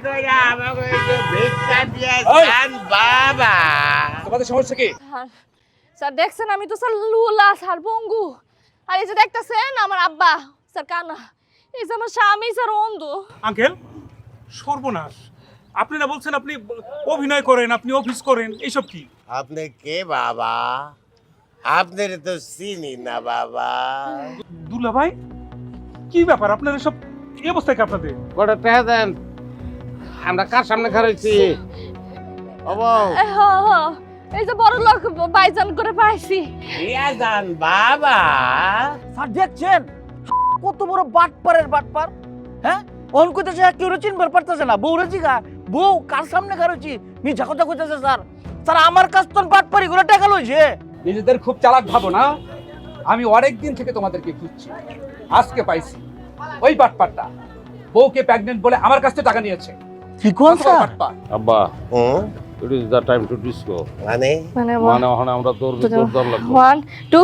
করে আমাকে একটু ভিক্ষা দিয়ে যান বাবা। তোমাদের সমস্যা কি? স্যার দেখছেন আমি তো স্যার লুলা স্যার পঙ্গু। আর এই যে দেখতেছেন আমার আব্বা স্যার কানা, এই যে আমার স্বামী স্যার অন্ধ। আঙ্কেল সর্বনাশ, আপনি না বলছেন আপনি অভিনয় করেন, আপনি অফিস করেন, এইসব কি? আপনি কে বাবা? আপনার তো চিনি না বাবা। দুলা ভাই কি ব্যাপার আপনাদের সব এই অবস্থায় কি আপনাদের? কটা টাকা দেন, আমরা কার সামনে খারাইছি? হ হ, এই যে বড় লোক বাইজান করে পাইছি। দিয়া যান বাবা। স্যার দেখছেন কত বড় বাটপারের বাটপার, হ্যাঁ? অন কইতেছে কেউ চিনবার পারতেছে না, বউরে জিগা বউ কার সামনে খারছি মিছা কথা কইতেছে। স্যার স্যার আমার কাছ তো বাটপারি করে টাকা লইছে। নিজেদের খুব চালাক ভাবো না? আমি অনেক দিন থেকে তোমাদেরকে খুঁজছি, আজকে পাইছি। ওই বাটপারটা বউকে প্রেগনেন্ট বলে আমার কাছ থেকে টাকা নিয়েছে। কি কোন স্যার? বাটপার। আব্বা, হুম, it is the time to disco. মানে মানে ওখানে আমরা দৌড় লাগবো। 1 2